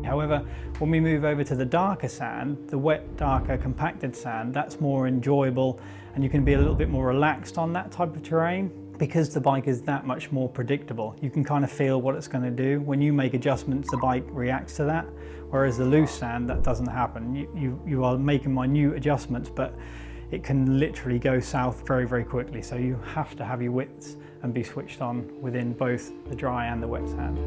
However, when we move over to the darker sand, the wet, darker, compacted sand, that's more enjoyable and you can be a little bit more relaxed on that type of terrain because the bike is that much more predictable. You can kind of feel what it's going to do. When you make adjustments, the bike reacts to that, whereas the loose sand, that doesn't happen. You are making minute adjustments, but it can literally go south very, very quickly. So you have to have your widths and be switched on within both the dry and the wet sand.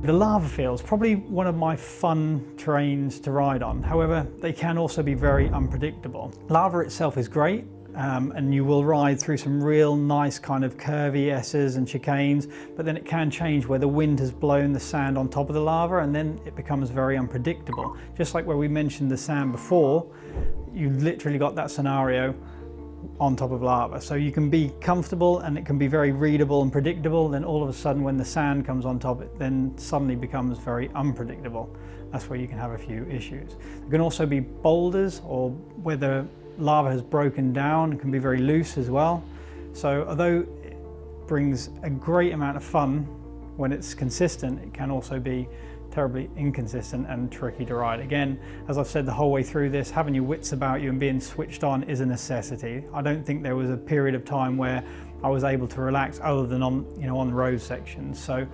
The lava field is probably one of my fun terrains to ride on. However, they can also be very unpredictable. Lava itself is great, and you will ride through some real nice kind of curvy S's and chicanes, but then it can change where the wind has blown the sand on top of the lava and then it becomes very unpredictable. Just like where we mentioned the sand before, you literally got that scenario on top of lava. So you can be comfortable and it can be very readable and predictable, then all of a sudden when the sand comes on top, it then suddenly becomes very unpredictable. That's where you can have a few issues. There can also be boulders or where the lava has broken down, it can be very loose as well. So although it brings a great amount of fun when it's consistent, it can also be terribly inconsistent and tricky to ride. Again, as I've said the whole way through this, having your wits about you and being switched on is a necessity. I don't think there was a period of time where I was able to relax other than on road sections. So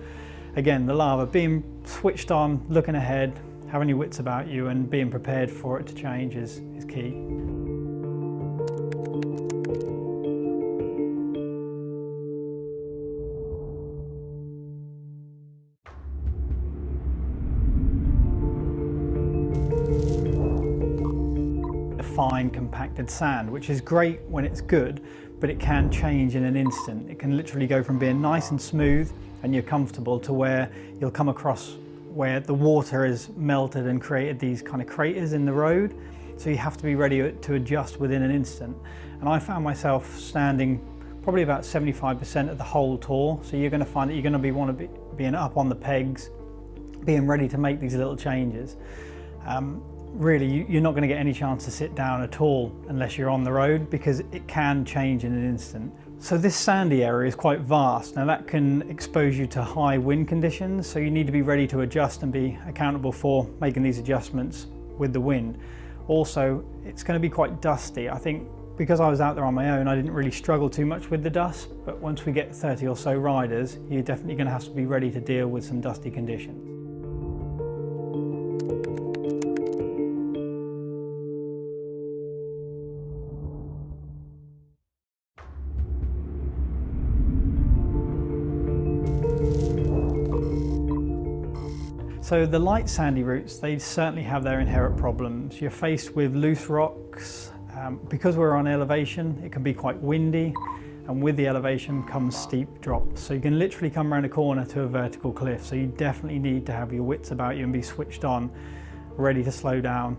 again, the lava, being switched on, looking ahead, having your wits about you and being prepared for it to change is key. Fine compacted sand, which is great when it's good, but it can change in an instant. It can literally go from being nice and smooth and you're comfortable to where you'll come across where the water is melted and created these kind of craters in the road. So you have to be ready to adjust within an instant. And I found myself standing probably about 75% of the whole tour. So you're going to find that you're going to want to be being up on the pegs, being ready to make these little changes. Really, you're not going to get any chance to sit down at all unless you're on the road, because it can change in an instant. So this sandy area is quite vast. Now that can expose you to high wind conditions, so you need to be ready to adjust and be accountable for making these adjustments with the wind. Also, it's going to be quite dusty. I think because I was out there on my own, I didn't really struggle too much with the dust, but once we get 30 or so riders, you're definitely going to have to be ready to deal with some dusty conditions. So the light sandy routes, they certainly have their inherent problems. You're faced with loose rocks. Because we're on elevation, it can be quite windy, and with the elevation comes steep drops. So you can literally come around a corner to a vertical cliff. So you definitely need to have your wits about you and be switched on, ready to slow down.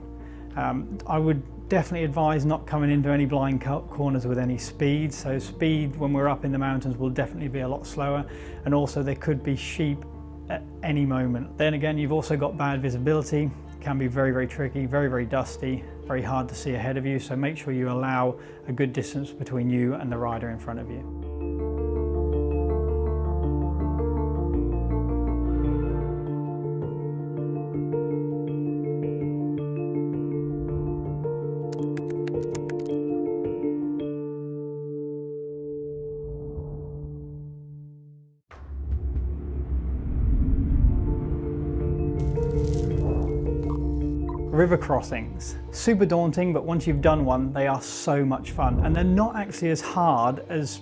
I would definitely advise not coming into any blind corners with any speed. So speed when we're up in the mountains will definitely be a lot slower, and also there could be sheep at any moment. Then again, you've also got bad visibility. It can be very, very tricky, very, very dusty, very hard to see ahead of you. So make sure you allow a good distance between you and the rider in front of you. River crossings, super daunting, but once you've done one, they are so much fun, and they're not actually as hard as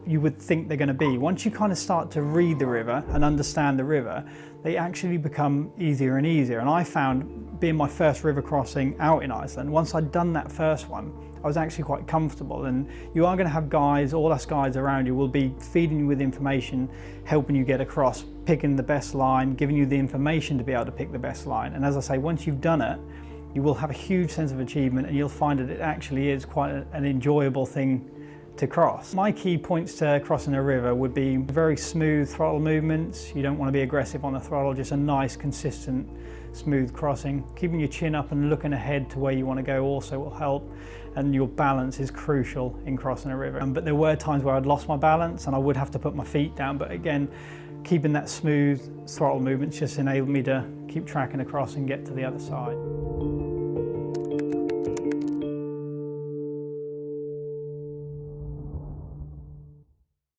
you would think they're going to be. Once you kind of start to read the river and understand the river, they actually become easier and easier. And I found, being my first river crossing out in Iceland, once I'd done that first one, I was actually quite comfortable. And you are going to have guys, all us guys around you will be feeding you with information, helping you get across, picking the best line, giving you the information to be able to pick the best line. And as I say, once you've done it, you will have a huge sense of achievement, and you'll find that it actually is quite an enjoyable thing to cross. My key points to crossing a river would be very smooth throttle movements. You don't want to be aggressive on the throttle, just a nice, consistent, smooth crossing. Keeping your chin up and looking ahead to where you want to go also will help, and your balance is crucial in crossing a river. But there were times where I'd lost my balance and I would have to put my feet down, but again, keeping that smooth throttle movement just enabled me to keep tracking across and get to the other side.